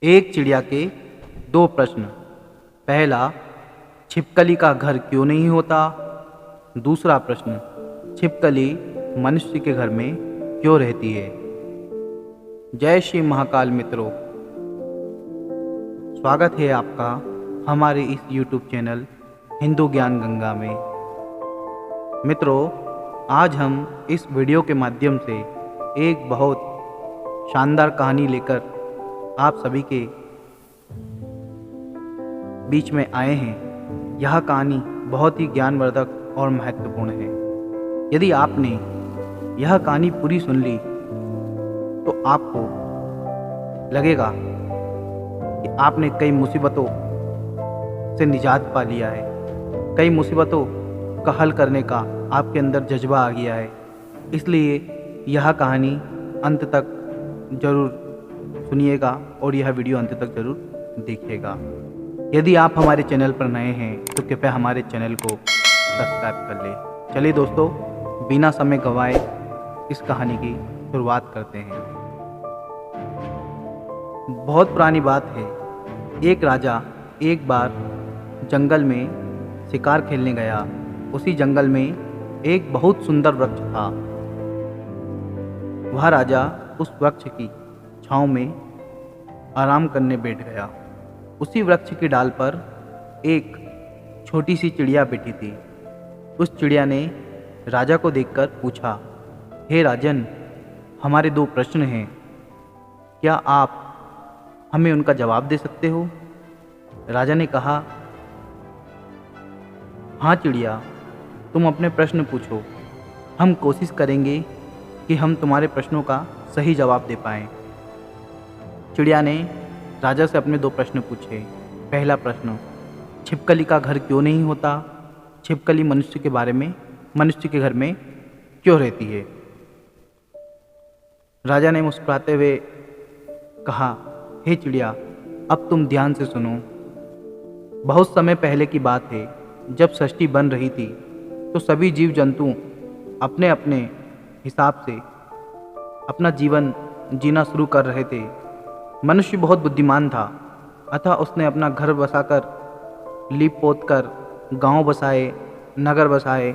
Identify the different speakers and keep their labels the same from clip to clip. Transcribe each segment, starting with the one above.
Speaker 1: एक चिड़िया के दो प्रश्न। पहला, छिपकली का घर क्यों नहीं होता। दूसरा प्रश्न, छिपकली मनुष्य के घर में क्यों रहती है। जय श्री महाकाल मित्रों, स्वागत है आपका हमारे इस YouTube चैनल हिंदू ज्ञान गंगा में। मित्रों, आज हम इस वीडियो के माध्यम से एक बहुत शानदार कहानी लेकर आप सभी के बीच में आए हैं। यह कहानी बहुत ही ज्ञानवर्धक और महत्वपूर्ण है। यदि आपने यह कहानी पूरी सुन ली तो आपको लगेगा कि आपने कई मुसीबतों से निजात पा लिया है। कई मुसीबतों का हल करने का आपके अंदर जज्बा आ गया है। इसलिए यह कहानी अंत तक जरूर सुनिएगा और यह वीडियो अंत तक जरूर देखिएगा। यदि आप हमारे चैनल पर नए हैं तो कृपया हमारे चैनल को सब्सक्राइब कर लें। चलिए दोस्तों, बिना समय गंवाए इस कहानी की शुरुआत करते हैं। बहुत पुरानी बात है। एक राजा एक बार जंगल में शिकार खेलने गया। उसी जंगल में एक बहुत सुंदर वृक्ष था। वह राजा उस वृक्ष की छांव में आराम करने बैठ गया। उसी वृक्ष की डाल पर एक छोटी सी चिड़िया बैठी थी। उस चिड़िया ने राजा को देखकर पूछा, हे राजन, हमारे दो प्रश्न हैं, क्या आप हमें उनका जवाब दे सकते हो। राजा ने कहा, हाँ चिड़िया, तुम अपने प्रश्न पूछो। हम कोशिश करेंगे कि हम तुम्हारे प्रश्नों का सही जवाब दे पाएं। चिड़िया ने राजा से अपने दो प्रश्न पूछे। पहला प्रश्न, छिपकली का घर क्यों नहीं होता। छिपकली मनुष्य के घर में क्यों रहती है। राजा ने मुस्कुराते हुए कहा, हे चिड़िया, अब तुम ध्यान से सुनो। बहुत समय पहले की बात है, जब सृष्टि बन रही थी तो सभी जीव जंतु अपने अपने हिसाब से अपना जीवन जीना शुरू कर रहे थे। मनुष्य बहुत बुद्धिमान था, अतः उसने अपना घर बसाकर, लीप पोत कर गाँव बसाए, नगर बसाए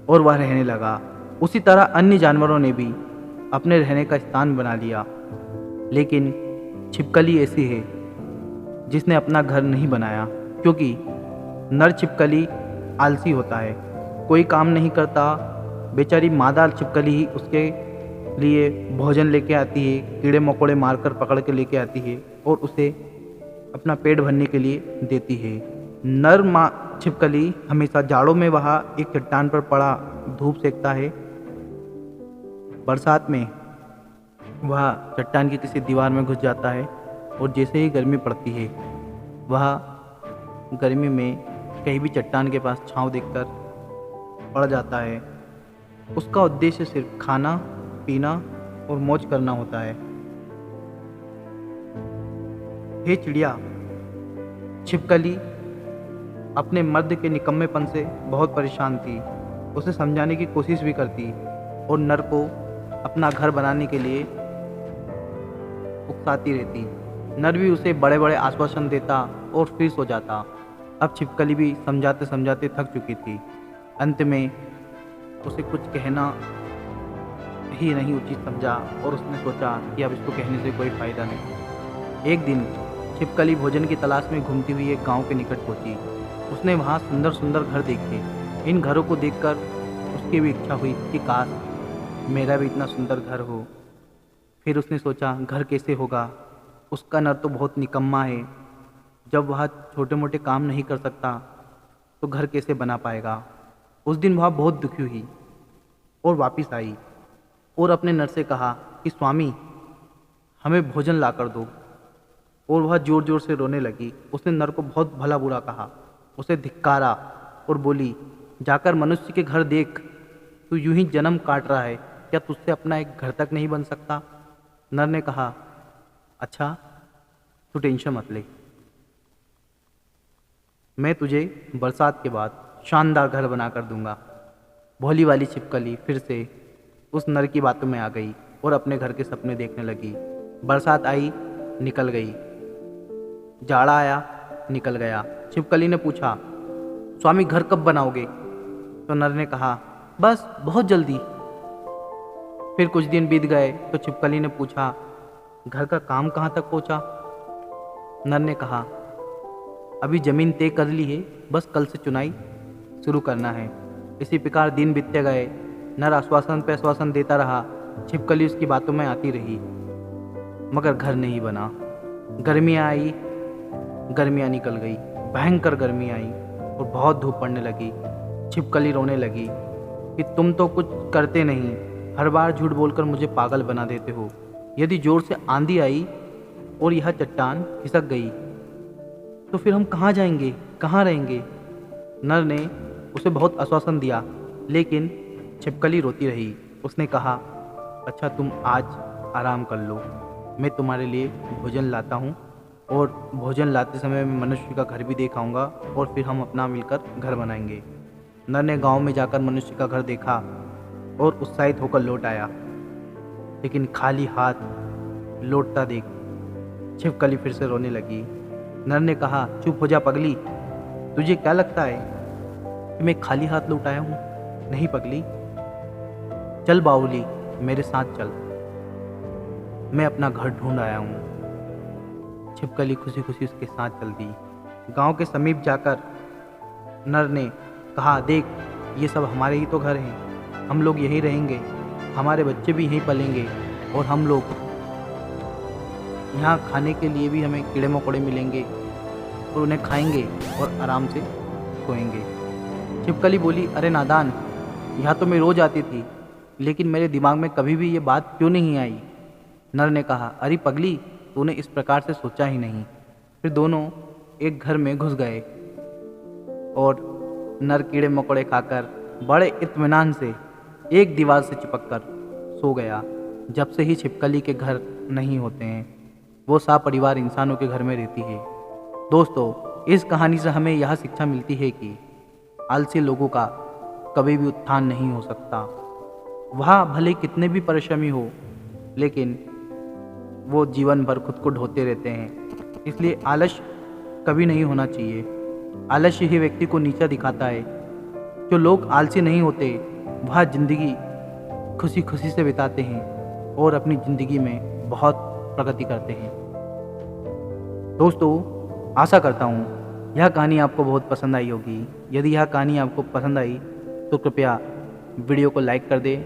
Speaker 1: और वह रहने लगा। उसी तरह अन्य जानवरों ने भी अपने रहने का स्थान बना लिया। लेकिन छिपकली ऐसी है जिसने अपना घर नहीं बनाया, क्योंकि नर छिपकली आलसी होता है, कोई काम नहीं करता। बेचारी मादा छिपकली ही उसके लिए भोजन लेके आती है, कीड़े मकोड़े मारकर पकड़ के लेके आती है और उसे अपना पेट भरने के लिए देती है। नर छिपकली हमेशा जाड़ों में वहाँ एक चट्टान पर पड़ा धूप सेकता है। बरसात में वह चट्टान की किसी दीवार में घुस जाता है और जैसे ही गर्मी पड़ती है वह गर्मी में कहीं भी चट्टान के पास छांव देखकर पड़ जाता है। उसका उद्देश्य सिर्फ खाना, पीना और मौज करना होता है। हे चिड़िया, छिपकली अपने मर्द के निकम्मेपन से बहुत परेशान थी। उसे समझाने की कोशिश भी करती और नर को अपना घर बनाने के लिए उकसाती रहती। नर भी उसे बड़े बड़े आश्वासन देता और फिर सो जाता। अब छिपकली भी समझाते समझाते थक चुकी थी। अंत में उसे कुछ कहना ही नहीं उचित समझा और उसने सोचा कि अब इसको कहने से कोई फ़ायदा नहीं। एक दिन छिपकली भोजन की तलाश में घूमती हुई एक गांव के निकट पहुंची। उसने वहां सुंदर सुंदर घर देखे। इन घरों को देखकर उसकी भी इच्छा हुई कि काश मेरा भी इतना सुंदर घर हो। फिर उसने सोचा, घर कैसे होगा। उसका नर तो बहुत निकम्मा है। जब वह छोटे मोटे काम नहीं कर सकता तो घर कैसे बना पाएगा। उस दिन वह बहुत दुखी हुई और वापस आई और अपने नर से कहा कि स्वामी, हमें भोजन ला कर दो। और वह ज़ोर ज़ोर से रोने लगी। उसने नर को बहुत भला बुरा कहा, उसे धिक्कारा और बोली, जाकर मनुष्य के घर देख। तू यूं ही जन्म काट रहा है, क्या तुझसे अपना एक घर तक नहीं बन सकता। नर ने कहा, अच्छा तू टेंशन मत ले, मैं तुझे बरसात के बाद शानदार घर बना कर दूंगा। भोली वाली छिपकली फिर से उस नर की बातों में आ गई और अपने घर के सपने देखने लगी। बरसात आई, निकल गई। जाड़ा आया, निकल गया। छिपकली ने पूछा, स्वामी घर कब बनाओगे? तो नर ने कहा, बस बहुत जल्दी। फिर कुछ दिन बीत गए तो छिपकली ने पूछा, घर का काम कहाँ तक पहुँचा? नर ने कहा, अभी जमीन तय कर ली है, बस कल से चुनाई शुरू करना है। इसी प्रकार दिन बीतते गए। नर आश्वासन पे आश्वासन देता रहा, छिपकली उसकी बातों में आती रही, मगर घर नहीं बना। गर्मियाँ आई, गर्मियाँ निकल गई, भयंकर गर्मी आई और बहुत धूप पड़ने लगी। छिपकली रोने लगी कि तुम तो कुछ करते नहीं, हर बार झूठ बोलकर मुझे पागल बना देते हो। यदि जोर से आंधी आई और यह चट्टान खिसक गई तो फिर हम कहाँ जाएंगे, कहाँ रहेंगे? नर ने उसे बहुत आश्वासन दिया, लेकिन छिपकली रोती रही। उसने कहा, अच्छा तुम आज आराम कर लो, मैं तुम्हारे लिए भोजन लाता हूँ और भोजन लाते समय मैं मनुष्य का घर भी देखाऊंगा और फिर हम अपना मिलकर घर बनाएंगे। नर ने गांव में जाकर मनुष्य का घर देखा और उत्साहित होकर लौट आया, लेकिन खाली हाथ लौटता देख छिपकली फिर से रोने लगी। नर ने कहा, चुप हो जा पगली, तुझे क्या लगता है कि मैं खाली हाथ लौट आया हूँ? नहीं पगली, चल बाउली, मेरे साथ चल, मैं अपना घर ढूंढ आया हूँ। छिपकली खुशी खुशी उसके साथ चल दी। गांव के समीप जाकर नर ने कहा, देख ये सब हमारे ही तो घर हैं, हम लोग यहीं रहेंगे, हमारे बच्चे भी यहीं पलेंगे और हम लोग यहाँ खाने के लिए भी हमें कीड़े मकोड़े मिलेंगे और उन्हें खाएंगे और आराम से सोएंगे। छिपकली बोली, अरे नादान, यहाँ तो मैं रोज आती थी, लेकिन मेरे दिमाग में कभी भी ये बात क्यों नहीं आई? नर ने कहा, अरे पगली, तूने इस प्रकार से सोचा ही नहीं। फिर दोनों एक घर में घुस गए और नर कीड़े मकोड़े खाकर बड़े इत्मीनान से एक दीवार से चिपक कर सो गया। जब से ही छिपकली के घर नहीं होते हैं, वो सपरिवार इंसानों के घर में रहती है। दोस्तों, इस कहानी से हमें यह शिक्षा मिलती है कि आलसी लोगों का कभी भी उत्थान नहीं हो सकता। वह भले कितने भी परिश्रमी हो, लेकिन वो जीवन भर खुद को ढोते रहते हैं। इसलिए आलस्य कभी नहीं होना चाहिए। आलस्य ही व्यक्ति को नीचा दिखाता है। जो लोग आलसी नहीं होते, वह जिंदगी खुशी खुशी से बिताते हैं और अपनी ज़िंदगी में बहुत प्रगति करते हैं। दोस्तों, आशा करता हूँ यह कहानी आपको बहुत पसंद आई होगी। यदि यह कहानी आपको पसंद आई तो कृपया वीडियो को लाइक कर दें,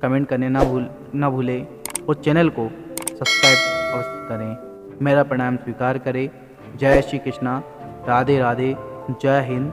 Speaker 1: कमेंट करने ना भूलें और चैनल को सब्सक्राइब अवश्य करें। मेरा प्रणाम स्वीकार करें। जय श्री कृष्णा, राधे राधे, जय हिंद,